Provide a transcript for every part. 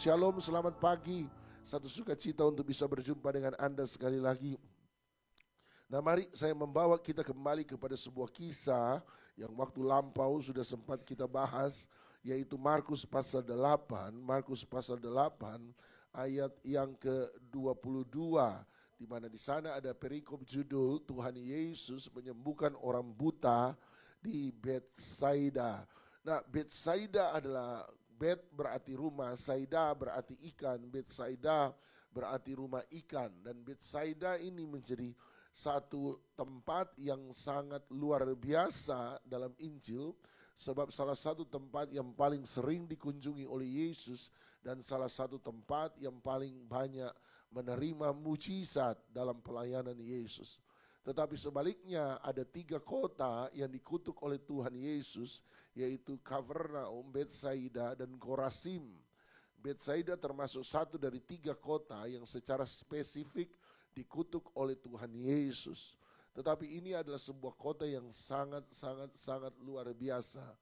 Shalom, selamat pagi. Satu sukacita untuk bisa berjumpa dengan Anda sekali lagi. Nah, mari saya membawa kita kembali kepada sebuah kisah yang waktu lampau sudah sempat kita bahas, yaitu Markus pasal 8, Markus pasal 8 ayat yang ke-22, di mana di sana ada perikop judul Tuhan Yesus menyembuhkan orang buta di Betsaida. Nah, Betsaida adalah Bet berarti rumah, Saida berarti ikan, Betsaida berarti rumah ikan, dan Betsaida ini menjadi satu tempat yang sangat luar biasa dalam Injil, sebab salah satu tempat yang paling sering dikunjungi oleh Yesus dan salah satu tempat yang paling banyak menerima mujizat dalam pelayanan Yesus. Tetapi sebaliknya ada 3 kota yang dikutuk oleh Tuhan Yesus, yaitu Kapernaum, Betsaida, dan Korasim. Betsaida termasuk satu dari 3 kota yang secara spesifik dikutuk oleh Tuhan Yesus. Tetapi ini adalah sebuah kota yang sangat luar biasa.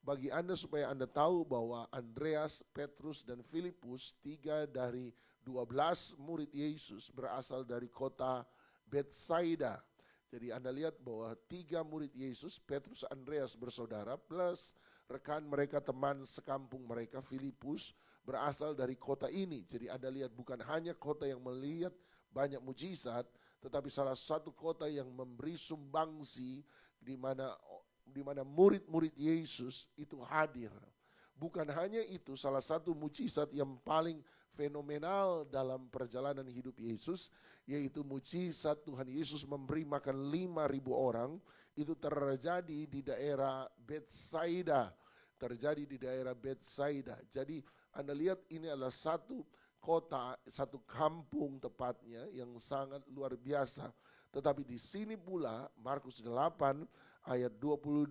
Bagi Anda supaya Anda tahu bahwa Andreas, Petrus, dan Filipus, 3 dari 12 murid Yesus berasal dari kota Betsaida. Jadi Anda lihat bahwa 3 murid Yesus, Petrus, Andreas bersaudara, plus rekan mereka, teman sekampung mereka, Filipus, berasal dari kota ini. Jadi Anda lihat bukan hanya kota yang melihat banyak mujizat, tetapi salah satu kota yang memberi sumbangsi di mana murid-murid Yesus itu hadir. Bukan hanya itu, salah satu mujizat yang paling fenomenal dalam perjalanan hidup Yesus, yaitu mujizat Tuhan Yesus memberi makan 5.000 orang, itu terjadi di daerah Betsaida. Jadi Anda lihat ini adalah satu kota, satu kampung tepatnya yang sangat luar biasa. Tetapi di sini pula Markus 8 ayat 22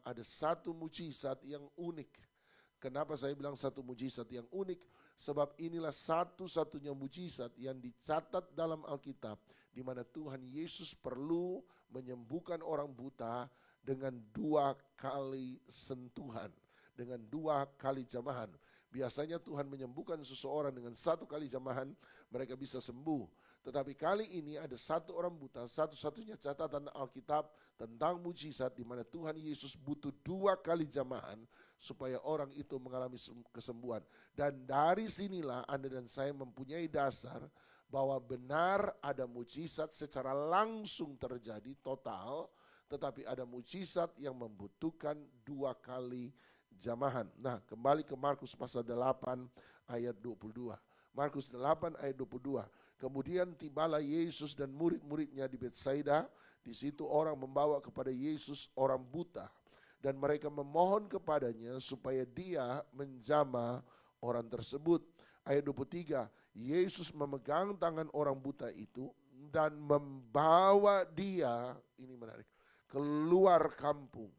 ada satu mujizat yang unik. Kenapa saya bilang satu mujizat yang unik? Sebab inilah satu-satunya mujizat yang dicatat dalam Alkitab, di mana Tuhan Yesus perlu menyembuhkan orang buta dengan 2 kali sentuhan, dengan 2 kali jamahan. Biasanya Tuhan menyembuhkan seseorang dengan 1 kali jamahan, mereka bisa sembuh. Tetapi kali ini ada 1 orang buta, satu-satunya catatan Alkitab tentang mujizat di mana Tuhan Yesus butuh 2 kali jamahan supaya orang itu mengalami kesembuhan. Dan dari sinilah Anda dan saya mempunyai dasar bahwa benar ada mujizat secara langsung terjadi total, tetapi ada mujizat yang membutuhkan 2 kali jamahan. Nah, kembali ke Markus pasal 8 ayat 22. Markus 8 ayat 22. Kemudian tibalah Yesus dan murid-muridnya di Betsaida. Di situ orang membawa kepada Yesus orang buta, dan mereka memohon kepadanya supaya dia menjamah orang tersebut. Ayat 23, Yesus memegang tangan orang buta itu dan membawa dia, ini menarik, keluar kampung.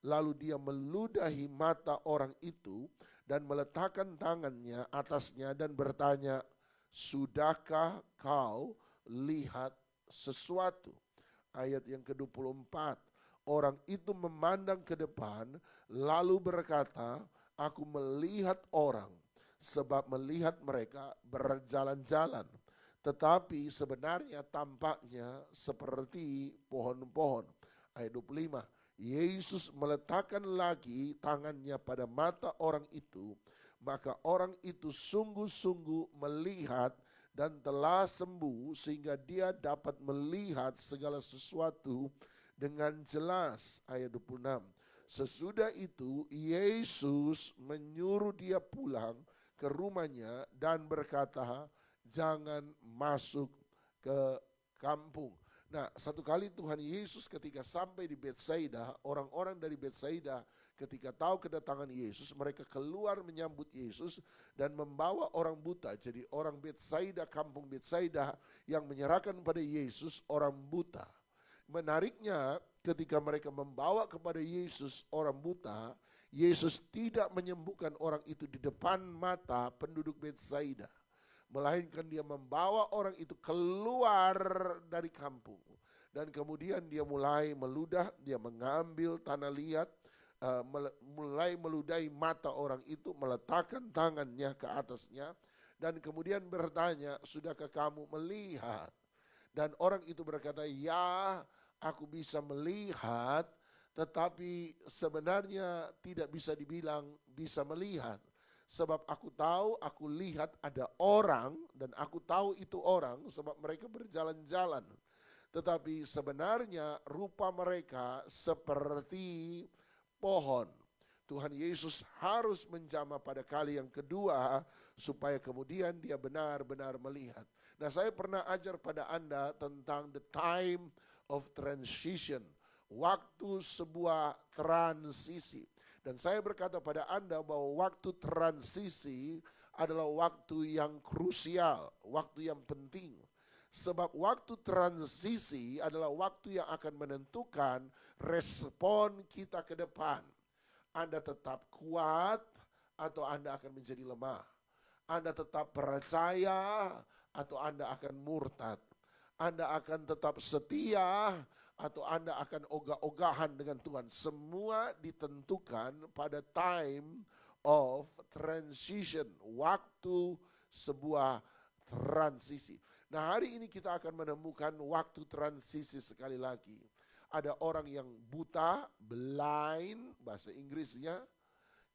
Lalu dia meludahi mata orang itu dan meletakkan tangannya atasnya dan bertanya, sudahkah kau lihat sesuatu? Ayat yang ke-24, orang itu memandang ke depan lalu berkata, aku melihat orang, sebab melihat mereka berjalan-jalan, tetapi sebenarnya tampaknya seperti pohon-pohon. Ayat 25, Yesus meletakkan lagi tangannya pada mata orang itu, maka orang itu sungguh-sungguh melihat dan telah sembuh sehingga dia dapat melihat segala sesuatu dengan jelas. Ayat 26, sesudah itu Yesus menyuruh dia pulang ke rumahnya dan berkata, jangan masuk ke kampung. Nah, satu kali Tuhan Yesus ketika sampai di Betsaida, orang-orang dari Betsaida ketika tahu kedatangan Yesus, mereka keluar menyambut Yesus dan membawa orang buta. Jadi orang Betsaida, kampung Betsaida yang menyerahkan pada Yesus orang buta. Menariknya ketika mereka membawa kepada Yesus orang buta, Yesus tidak menyembuhkan orang itu di depan mata penduduk Betsaida, melainkan dia membawa orang itu keluar dari kampung. Dan kemudian dia mulai meludah, dia mengambil tanah liat, mulai meludahi mata orang itu, meletakkan tangannya ke atasnya, dan kemudian bertanya, sudahkah kamu melihat? Dan orang itu berkata, ya aku bisa melihat, tetapi sebenarnya tidak bisa dibilang bisa melihat. Sebab aku tahu, aku lihat ada orang, dan aku tahu itu orang sebab mereka berjalan-jalan. Tetapi sebenarnya rupa mereka seperti pohon. Tuhan Yesus harus menjamah pada kali yang kedua supaya kemudian dia benar-benar melihat. Nah, saya pernah ajar pada Anda tentang the time of transition, waktu sebuah transisi. Dan saya berkata pada Anda bahwa waktu transisi adalah waktu yang krusial, waktu yang penting. Sebab waktu transisi adalah waktu yang akan menentukan respon kita ke depan. Anda tetap kuat atau Anda akan menjadi lemah. Anda tetap percaya atau Anda akan murtad. Anda akan tetap setia atau Anda akan ogah-ogahan dengan Tuhan. Semua ditentukan pada time of transition, waktu sebuah transisi. Nah, hari ini kita akan menemukan waktu transisi sekali lagi. Ada orang yang buta, blind, bahasa Inggrisnya.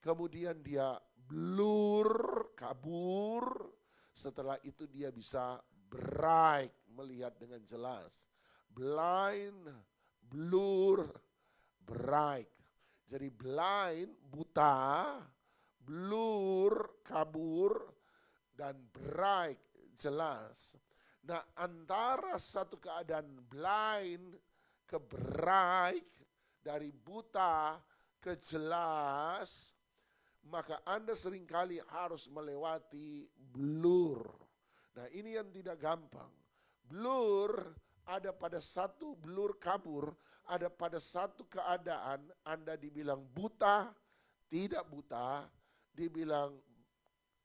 Kemudian dia blur, kabur. Setelah itu dia bisa bright, melihat dengan jelas. Blind, blur, bright. Jadi blind, buta, blur, kabur, dan bright, jelas. Nah, antara satu keadaan blind ke bright, dari buta ke jelas, maka Anda seringkali harus melewati blur. Nah, ini yang tidak gampang. Blur ada pada satu, blur kabur, ada pada satu keadaan Anda dibilang buta, tidak buta, dibilang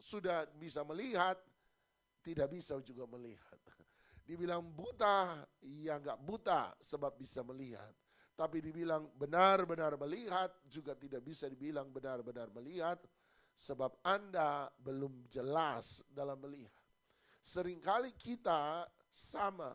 sudah bisa melihat, tidak bisa juga melihat. Dibilang buta, ya enggak buta sebab bisa melihat. Tapi dibilang benar-benar melihat, juga tidak bisa dibilang benar-benar melihat, sebab Anda belum jelas dalam melihat. Seringkali kita sama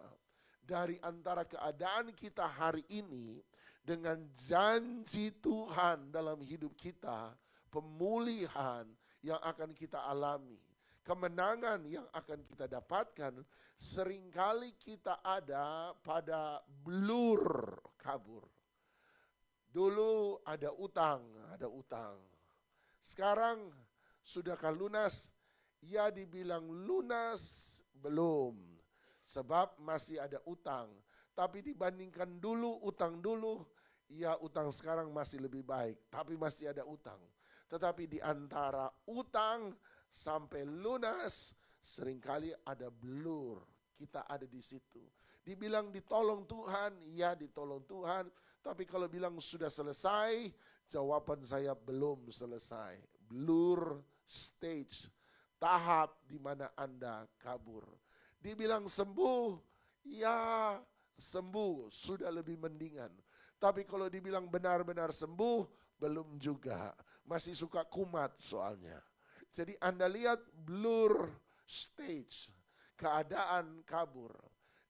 dari antara keadaan kita hari ini dengan janji Tuhan dalam hidup kita, pemulihan yang akan kita alami, kemenangan yang akan kita dapatkan, seringkali kita ada pada blur, kabur. Dulu ada utang. Sekarang sudahkah lunas? Ya, dibilang lunas belum, sebab masih ada utang. Tapi dibandingkan dulu, utang dulu, ya utang sekarang masih lebih baik, tapi masih ada utang. Tetapi di antara utang sampai lunas, seringkali ada blur. Kita ada di situ. Dibilang ditolong Tuhan, ya ditolong Tuhan. Tapi kalau bilang sudah selesai, jawaban saya belum selesai. Blur stage, tahap di mana Anda kabur. Dibilang sembuh, ya sembuh, sudah lebih mendingan. Tapi kalau dibilang benar-benar sembuh, belum juga. Masih suka kumat soalnya. Jadi Anda lihat blur stage, keadaan kabur.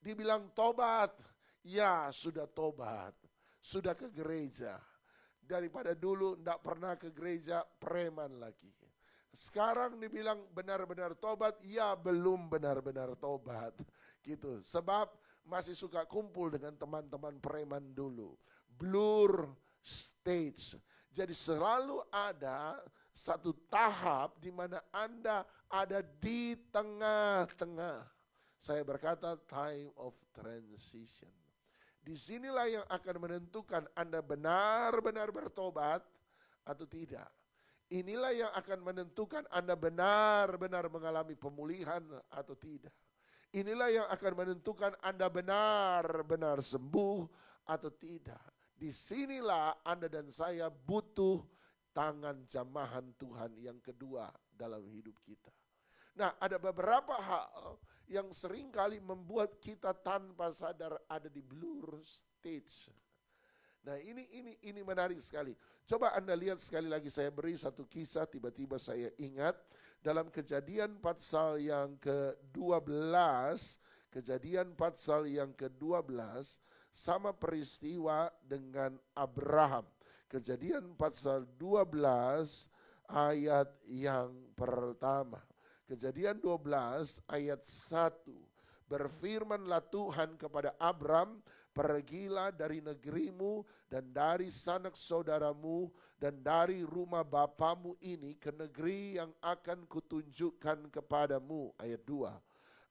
Dibilang tobat, ya sudah tobat, sudah ke gereja. Daripada dulu tidak pernah ke gereja, preman lagi. Sekarang dibilang benar-benar tobat, ya belum benar-benar tobat. Gitu. Sebab masih suka kumpul dengan teman-teman preman dulu. Blur stage. Jadi selalu ada satu tahap di mana Anda ada di tengah-tengah. Saya berkata time of transition. Disinilah yang akan menentukan Anda benar-benar bertobat atau tidak. Inilah yang akan menentukan Anda benar-benar mengalami pemulihan atau tidak. Inilah yang akan menentukan Anda benar-benar sembuh atau tidak. Disinilah Anda dan saya butuh tangan jamahan Tuhan yang kedua dalam hidup kita. Nah, ada beberapa hal yang seringkali membuat kita tanpa sadar ada di blur stage. Nah ini menarik sekali. Coba Anda lihat sekali lagi, saya beri satu kisah tiba-tiba saya ingat. Dalam Kejadian pasal yang ke-12, Kejadian pasal yang ke-12 sama peristiwa dengan Abraham. Kejadian pasal 12 ayat yang pertama. Kejadian 12 ayat 1. Berfirmanlah Tuhan kepada Abram, pergilah dari negerimu dan dari sanak saudaramu dan dari rumah bapamu ini ke negeri yang akan kutunjukkan kepadamu. Ayat 2.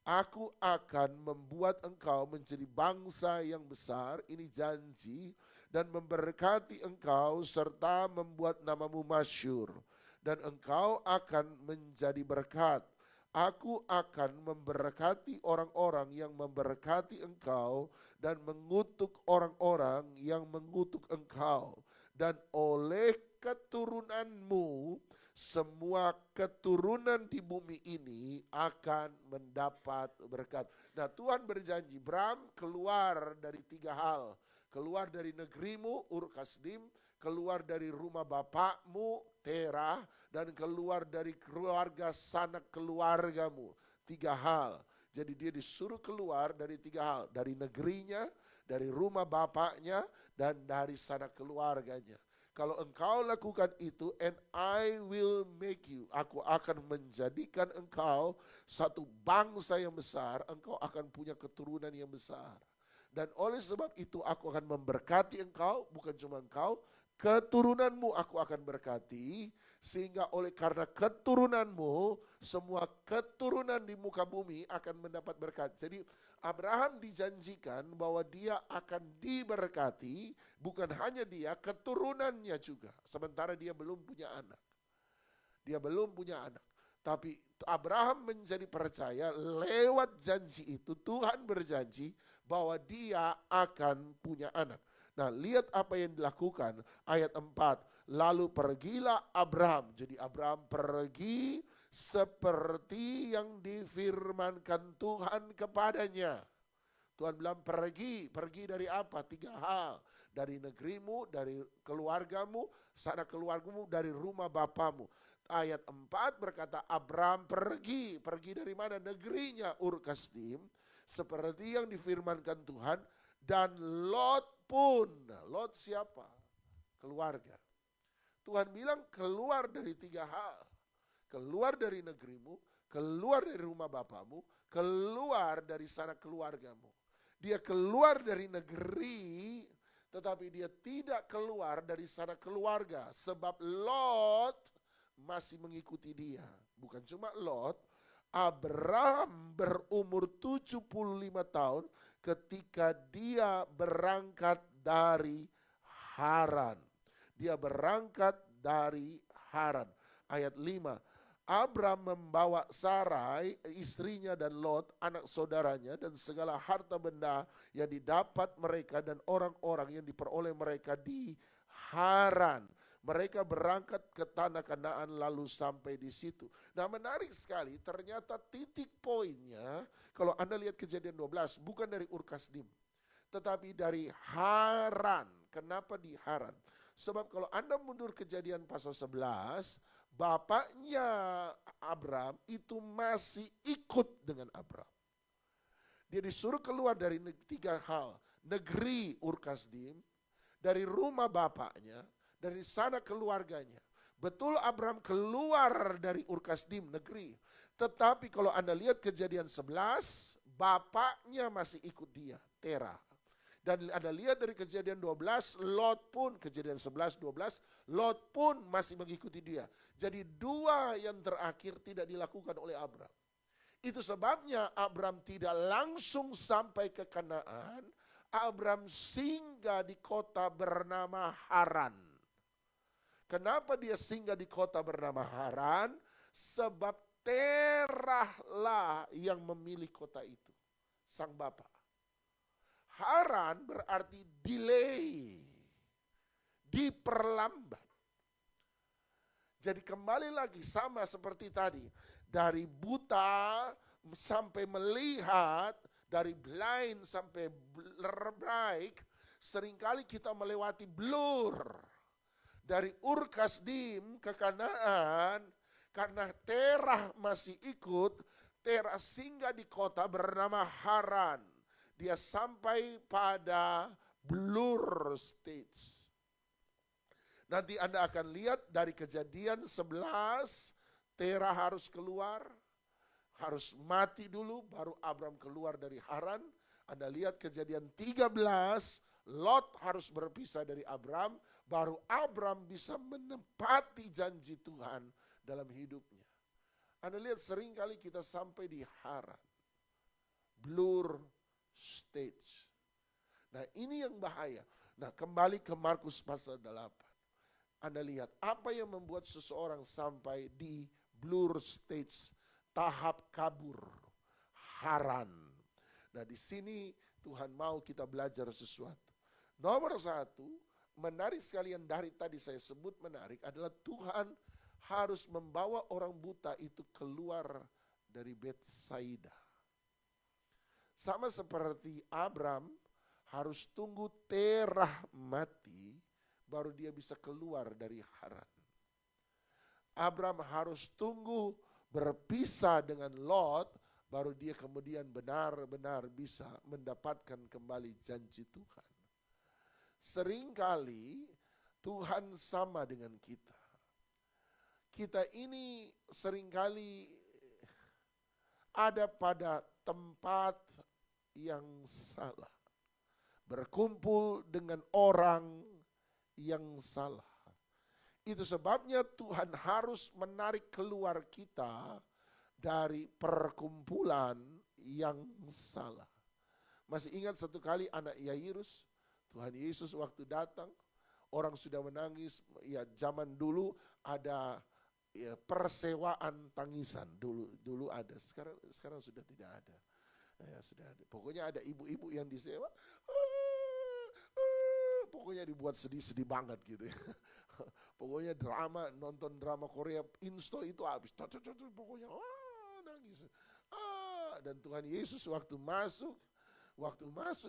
Aku akan membuat engkau menjadi bangsa yang besar, ini janji, dan memberkati engkau serta membuat namamu masyhur. Dan engkau akan menjadi berkat. Aku akan memberkati orang-orang yang memberkati engkau dan mengutuk orang-orang yang mengutuk engkau. Dan oleh keturunanmu, semua keturunan di bumi ini akan mendapat berkat. Nah, Tuhan berjanji, Bram, keluar dari 3 hal. Keluar dari negerimu, Ur Kasdim, keluar dari rumah bapakmu, Terah, dan keluar dari keluarga sanak keluargamu. 3 hal. Jadi dia disuruh keluar dari 3 hal. Dari negerinya, dari rumah bapaknya, dan dari sanak keluarganya. Kalau engkau lakukan itu, and I will make you, aku akan menjadikan engkau satu bangsa yang besar, engkau akan punya keturunan yang besar. Dan oleh sebab itu aku akan memberkati engkau, bukan cuma engkau, keturunanmu aku akan berkati, sehingga oleh karena keturunanmu, semua keturunan di muka bumi akan mendapat berkat. Jadi Abraham dijanjikan bahwa dia akan diberkati, bukan hanya dia, keturunannya juga. Sementara dia belum punya anak. Dia belum punya anak. Tapi Abraham menjadi percaya lewat janji itu, Tuhan berjanji bahwa dia akan punya anak. Nah, lihat apa yang dilakukan. Ayat 4. Lalu pergilah Abraham. Jadi Abraham pergi seperti yang difirmankan Tuhan kepadanya. Tuhan bilang pergi dari apa? 3 hal. Dari negerimu, dari keluargamu, sanak keluargamu, dari rumah bapamu. Ayat 4 berkata Abraham pergi dari mana? Negerinya Ur Kasdim, seperti yang difirmankan Tuhan. Dan Lot pun, Lot siapa? Keluarga. Tuhan bilang keluar dari 3 hal. Keluar dari negerimu, keluar dari rumah bapamu, keluar dari sanak keluargamu. Dia keluar dari negeri, tetapi dia tidak keluar dari sanak keluarga. Sebab Lot masih mengikuti dia. Bukan cuma Lot, Abraham berumur 75 tahun ketika dia berangkat dari Haran. Dia berangkat dari Haran. Ayat 5. Abraham membawa Sarai, istrinya, dan Lot, anak saudaranya, dan segala harta benda yang didapat mereka dan orang-orang yang diperoleh mereka di Haran. Mereka berangkat ke tanah Kanaan lalu sampai di situ. Nah, menarik sekali, ternyata titik poinnya, kalau Anda lihat Kejadian 12, bukan dari Ur Kasdim, tetapi dari Haran. Kenapa di Haran? Sebab kalau Anda mundur Kejadian pasal 11, bapaknya Abraham itu masih ikut dengan Abraham. Dia disuruh keluar dari 3 hal. Negeri Ur Kasdim, dari rumah bapaknya, dari sana keluarganya. Betul Abraham keluar dari Ur Kasdim, negeri. Tetapi kalau Anda lihat Kejadian 11, bapaknya masih ikut dia, Terah. Dan Anda lihat dari Kejadian 12, Lot pun, Kejadian 11, 12, Lot pun masih mengikuti dia. Jadi 2 yang terakhir tidak dilakukan oleh Abraham. Itu sebabnya Abraham tidak langsung sampai ke Kanaan. Abraham singgah di kota bernama Haran. Kenapa dia singgah di kota bernama Haran? Sebab Terahlah yang memilih kota itu, sang bapak. Haran berarti delay, diperlambat. Jadi kembali lagi sama seperti tadi. Dari buta sampai melihat, dari blind sampai bright, seringkali kita melewati Blur. Dari Ur Kasdim ke Kanaan, karena Terah masih ikut, Terah singgah di kota bernama Haran. Dia sampai pada Blur stage. Nanti Anda akan lihat dari Kejadian 11, Terah harus keluar, harus mati dulu, baru Abram keluar dari Haran. Anda lihat Kejadian 13, Lot harus berpisah dari Abram, baru Abram bisa menepati janji Tuhan dalam hidupnya. Anda lihat seringkali kita sampai di Haran, Blur stage. Nah ini yang bahaya. Nah kembali ke Markus pasal 8. Anda lihat apa yang membuat seseorang sampai di Blur stage, tahap kabur, Haran. Nah di sini Tuhan mau kita belajar sesuatu. Nomor satu, menarik sekalian dari tadi saya sebut menarik adalah Tuhan harus membawa orang buta itu keluar dari Betsaida. Sama seperti Abram harus tunggu Terah mati, baru dia bisa keluar dari Haran. Abram harus tunggu berpisah dengan Lot, baru dia kemudian benar-benar bisa mendapatkan kembali janji Tuhan. Seringkali Tuhan sama dengan kita. Kita ini seringkali ada pada tempat yang salah. Berkumpul dengan orang yang salah. Itu sebabnya Tuhan harus menarik keluar kita dari perkumpulan yang salah. Masih ingat satu kali anak Yairus, Tuhan Yesus waktu datang, orang sudah menangis. Ya zaman dulu ada ya, persewaan tangisan, dulu ada, sekarang sudah tidak ada. Ya, sudah ada. Pokoknya ada ibu-ibu yang disewa, pokoknya dibuat sedih-sedih banget gitu ya. Pokoknya nonton drama Korea Insto itu habis. Pokoknya nangis. Dan Tuhan Yesus waktu masuk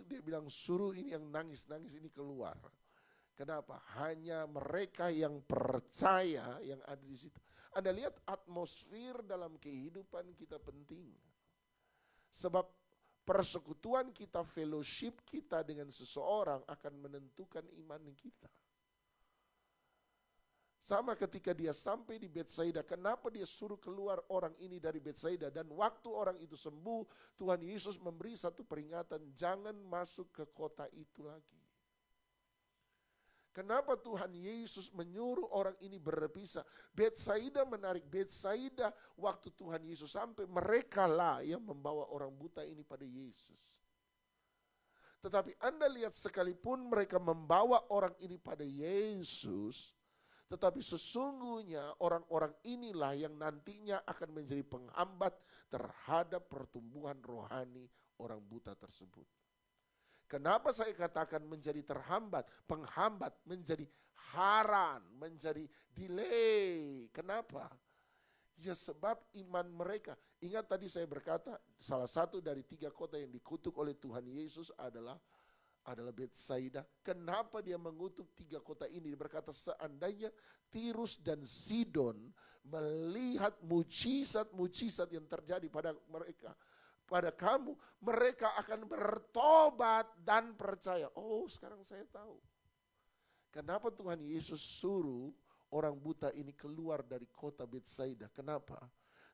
dia bilang suruh ini yang nangis-nangis ini keluar. Kenapa? Hanya mereka yang percaya yang ada di situ. Anda lihat atmosfer dalam kehidupan kita penting. Sebab persekutuan kita, fellowship kita dengan seseorang akan menentukan iman kita. Sama ketika dia sampai di Betsaida, kenapa dia suruh keluar orang ini dari Betsaida? Dan waktu orang itu sembuh, Tuhan Yesus memberi satu peringatan, jangan masuk ke kota itu lagi. Kenapa Tuhan Yesus menyuruh orang ini berpisah? Betsaida menarik. Betsaida waktu Tuhan Yesus sampai, mereka lah yang membawa orang buta ini pada Yesus. Tetapi Anda lihat sekalipun mereka membawa orang ini pada Yesus, tetapi sesungguhnya orang-orang inilah yang nantinya akan menjadi penghambat terhadap pertumbuhan rohani orang buta tersebut. Kenapa saya katakan menjadi terhambat, penghambat, menjadi haran, menjadi delay. Kenapa? Ya sebab iman mereka. Ingat tadi saya berkata salah satu dari 3 kota yang dikutuk oleh Tuhan Yesus adalah Betsaida. Kenapa dia mengutuk 3 kota ini? Dia berkata seandainya Tirus dan Sidon melihat mujizat-mujizat yang terjadi pada mereka, pada kamu, mereka akan bertobat dan percaya. Oh, sekarang saya tahu. Kenapa Tuhan Yesus suruh orang buta ini keluar dari kota Betsaida? Kenapa?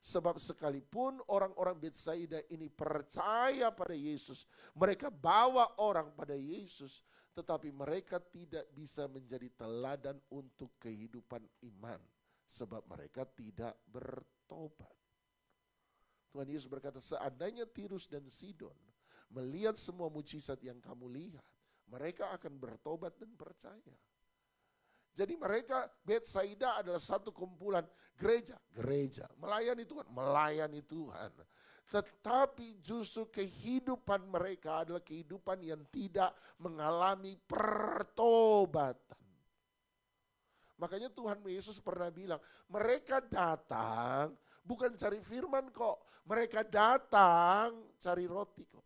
Sebab sekalipun orang-orang Betsaida ini percaya pada Yesus, mereka bawa orang pada Yesus, tetapi mereka tidak bisa menjadi teladan untuk kehidupan iman. Sebab mereka tidak bertobat. Tuhan Yesus berkata, seandainya Tirus dan Sidon melihat semua mujizat yang kamu lihat, mereka akan bertobat dan percaya. Jadi mereka, Betsaida adalah satu kumpulan gereja, melayani Tuhan. Tetapi justru kehidupan mereka adalah kehidupan yang tidak mengalami pertobatan. Makanya Tuhan Yesus pernah bilang, mereka datang bukan cari firman kok. Mereka datang cari roti kok.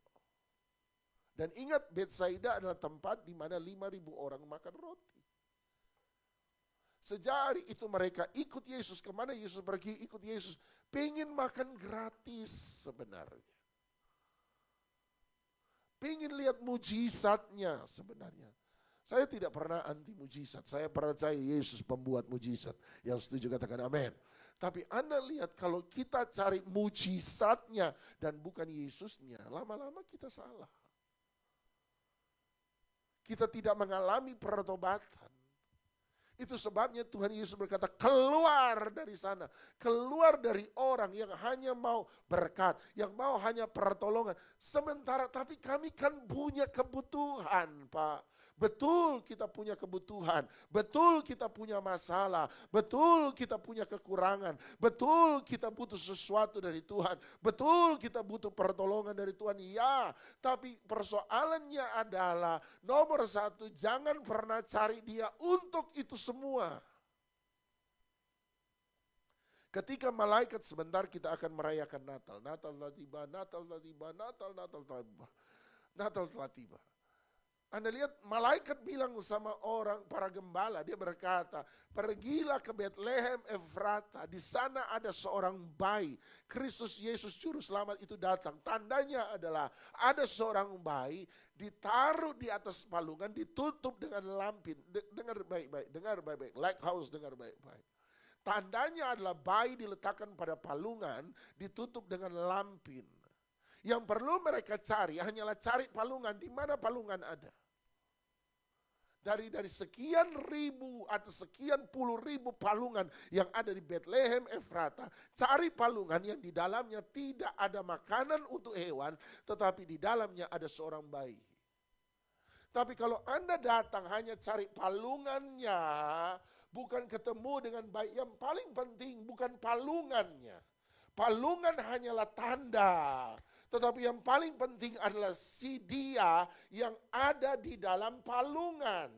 Dan ingat, Betsaida adalah tempat di mana 5.000 orang makan roti. Sejak hari itu mereka ikut Yesus. Kemana Yesus pergi? Ikut Yesus. Pengen makan gratis sebenarnya. Pengen lihat mujizatnya sebenarnya. Saya tidak pernah anti mujizat. Saya percaya Yesus pembuat mujizat. Yang setuju katakan amin. Tapi Anda lihat, kalau kita cari mujizatnya dan bukan Yesusnya, lama-lama kita salah. Kita tidak mengalami pertobatan. Itu sebabnya Tuhan Yesus berkata, keluar dari sana. Keluar dari orang yang hanya mau berkat, yang mau hanya pertolongan. Sementara tapi kami kan punya kebutuhan, Pak. Betul kita punya kebutuhan, betul kita punya masalah, betul kita punya kekurangan, betul kita butuh sesuatu dari Tuhan, betul kita butuh pertolongan dari Tuhan, ya. Tapi persoalannya adalah nomor satu, jangan pernah cari Dia untuk itu semua. Ketika malaikat, sebentar kita akan merayakan Natal. Natal telah tiba, Natal telah tiba, Natal telah tiba. Natal telah tiba. Anda lihat, malaikat bilang sama orang, para gembala, dia berkata, pergilah ke Betlehem Efrata, di sana ada seorang bayi, Kristus Yesus Juru Selamat itu datang. Tandanya adalah ada seorang bayi ditaruh di atas palungan, ditutup dengan lampin. Dengar baik-baik, Lighthouse dengar baik-baik. Tandanya adalah bayi diletakkan pada palungan, ditutup dengan lampin. Yang perlu mereka cari hanyalah cari palungan, di mana palungan ada. Dari sekian ribu atau sekian puluh ribu palungan yang ada di Betlehem Efrata, cari palungan yang di dalamnya tidak ada makanan untuk hewan, tetapi di dalamnya ada seorang bayi. Tapi kalau Anda datang hanya cari palungannya, bukan ketemu dengan bayi, yang paling penting bukan palungannya. Palungan hanyalah tanda. Tetapi yang paling penting adalah si Dia yang ada di dalam palungan.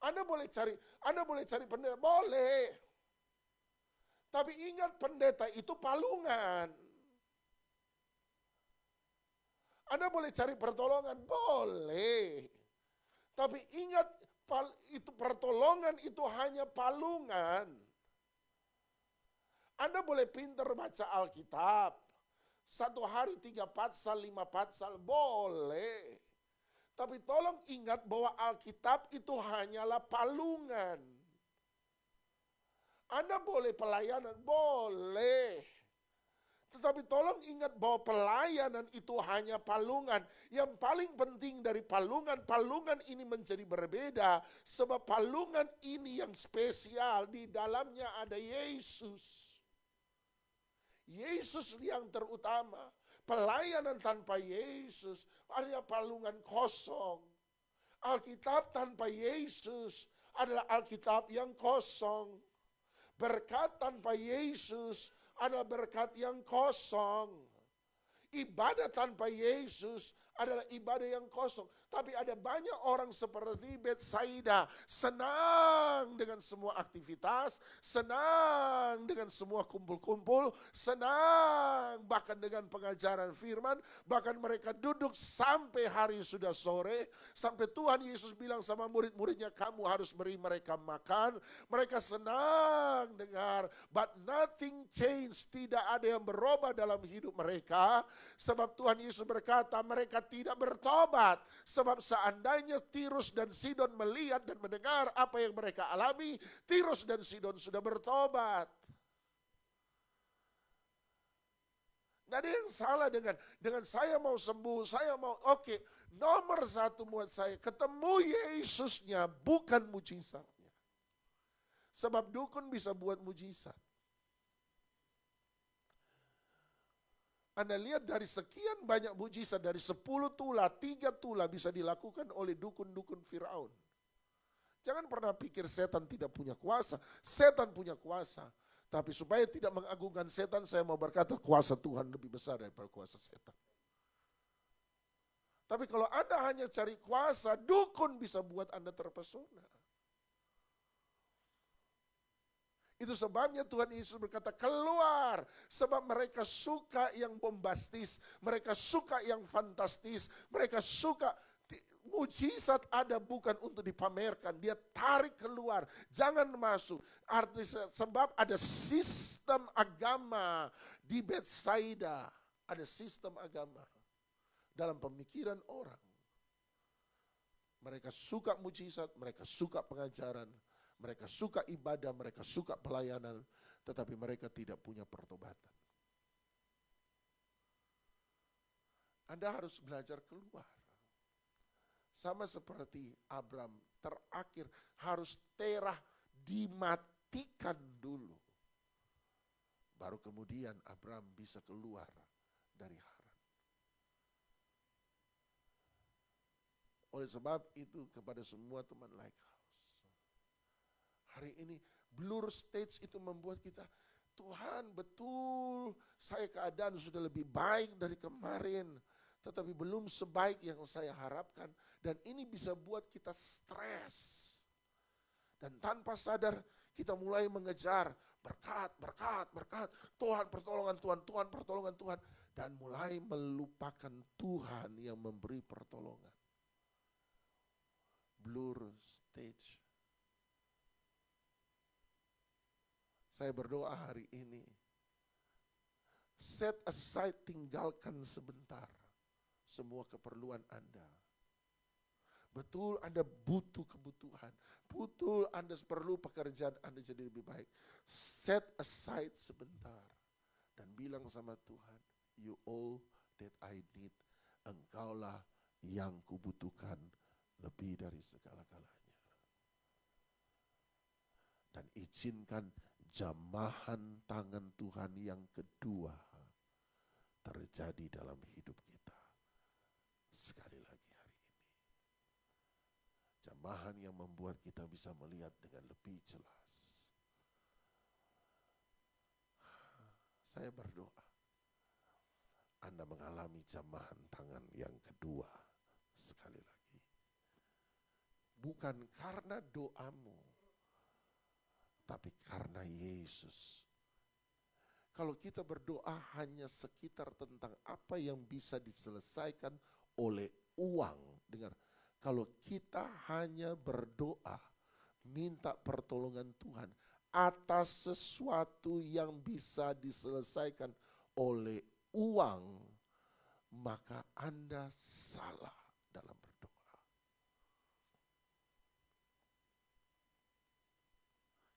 Anda boleh cari pendeta, boleh. Tapi ingat, pendeta itu palungan. Anda boleh cari pertolongan, boleh. Tapi ingat, itu pertolongan itu hanya palungan. Anda boleh pintar baca Alkitab. 1 hari 3 patsal, 5 patsal, boleh. Tapi tolong ingat bahwa Alkitab itu hanyalah palungan. Anda boleh pelayanan, boleh. Tetapi tolong ingat bahwa pelayanan itu hanya palungan. Yang paling penting dari palungan ini menjadi berbeda. Sebab palungan ini yang spesial, di dalamnya ada Yesus. Yesus yang terutama. Pelayanan tanpa Yesus adalah palungan kosong. Alkitab tanpa Yesus adalah Alkitab yang kosong. Berkat tanpa Yesus adalah berkat yang kosong. Ibadah tanpa Yesus adalah ibadah yang kosong. Tapi ada banyak orang seperti Betsaida, senang dengan semua aktivitas, senang dengan semua kumpul-kumpul, senang bahkan dengan pengajaran firman, bahkan mereka duduk sampai hari sudah sore, sampai Tuhan Yesus bilang sama murid-muridnya, kamu harus beri mereka makan. Mereka senang dengar, but nothing changed, tidak ada yang berubah dalam hidup mereka, sebab Tuhan Yesus berkata mereka tidak bertobat. Sebab seandainya Tirus dan Sidon melihat dan mendengar apa yang mereka alami, Tirus dan Sidon sudah bertobat. Tidak ada yang salah dengan saya mau sembuh, saya mau oke. Nomor satu buat saya, ketemu Yesusnya, bukan mujizatnya. Sebab dukun bisa buat mujizat. Anda lihat dari sekian banyak mujizat, dari 10 tula, 3 tula bisa dilakukan oleh dukun-dukun Firaun. Jangan pernah pikir setan tidak punya kuasa. Setan punya kuasa. Tapi supaya tidak mengagungkan setan, saya mau berkata kuasa Tuhan lebih besar daripada kuasa setan. Tapi kalau Anda hanya cari kuasa, dukun bisa buat Anda terpesona. Itu sebabnya Tuhan Yesus berkata, keluar. Sebab mereka suka yang bombastis, mereka suka yang fantastis, mereka suka mujizat ada bukan untuk dipamerkan. Dia tarik keluar, jangan masuk. Artinya sebab ada sistem agama di Betsaida. Ada sistem agama dalam pemikiran orang. Mereka suka mujizat, mereka suka pengajaran, mereka suka ibadah, mereka suka pelayanan, tetapi mereka tidak punya pertobatan. Anda harus belajar keluar. Sama seperti Abram, terakhir harus Terah dimatikan dulu. Baru kemudian Abram bisa keluar dari Haran. Oleh sebab itu kepada semua teman Lighthouse, hari ini blur stage itu membuat kita, Tuhan betul saya keadaan sudah lebih baik dari kemarin, tetapi belum sebaik yang saya harapkan. Dan ini bisa buat kita stres. Dan tanpa sadar kita mulai mengejar berkat, berkat, berkat. Tuhan pertolongan Tuhan, Tuhan pertolongan Tuhan. Dan mulai melupakan Tuhan yang memberi pertolongan. Blur stage. Saya berdoa hari ini, set aside, tinggalkan sebentar semua keperluan Anda. Betul Anda butuh kebutuhan, betul Anda perlu pekerjaan Anda jadi lebih baik. Set aside sebentar dan bilang sama Tuhan, you all that I need, Engkaulah yang kubutuhkan lebih dari segala-galanya. Dan izinkan jamahan tangan Tuhan yang kedua terjadi dalam hidup kita. Sekali lagi hari ini. Jamahan yang membuat kita bisa melihat dengan lebih jelas. Saya berdoa, Anda mengalami jamahan tangan yang kedua sekali lagi. Bukan karena doamu, tapi karena Yesus. Kalau kita berdoa hanya sekitar tentang apa yang bisa diselesaikan oleh uang. Dengar, kalau kita hanya berdoa, minta pertolongan Tuhan atas sesuatu yang bisa diselesaikan oleh uang, maka Anda salah dalam berdoa.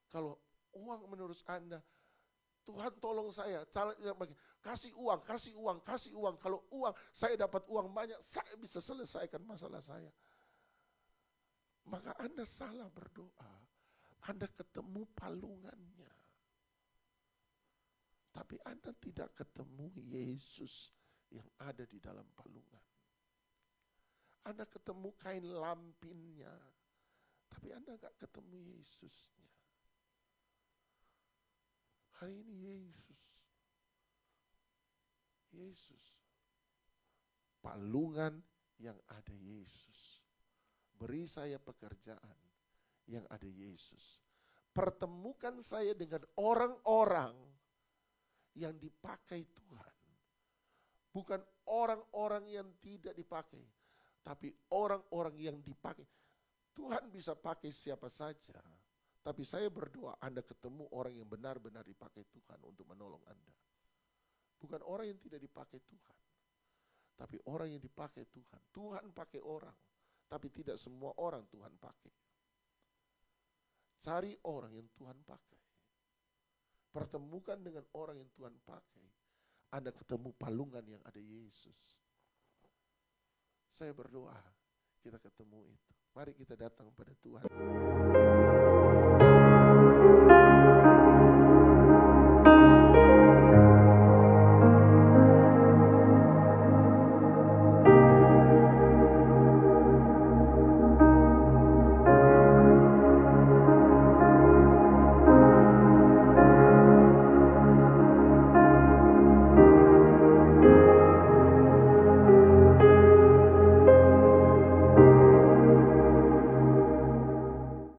Kalau uang menurut Anda, Tuhan tolong saya, kasih uang, kasih uang, kasih uang. Kalau uang, saya dapat uang banyak, saya bisa selesaikan masalah saya. Maka Anda salah berdoa. Anda ketemu palungannya. Tapi Anda tidak ketemu Yesus yang ada di dalam palungan. Anda ketemu kain lampinnya, tapi Anda gak ketemu Yesusnya. Hari ini Yesus, palungan yang ada Yesus. Beri saya pekerjaan yang ada Yesus. Pertemukan saya dengan orang-orang yang dipakai Tuhan. Bukan orang-orang yang tidak dipakai, tapi orang-orang yang dipakai. Tuhan bisa pakai siapa saja. Tapi saya berdoa Anda ketemu orang yang benar-benar dipakai Tuhan untuk menolong Anda. Bukan orang yang tidak dipakai Tuhan. Tapi orang yang dipakai Tuhan. Tuhan pakai orang. Tapi tidak semua orang Tuhan pakai. Cari orang yang Tuhan pakai. Pertemukan dengan orang yang Tuhan pakai. Anda ketemu palungan yang ada Yesus. Saya berdoa kita ketemu itu. Mari kita datang pada Tuhan.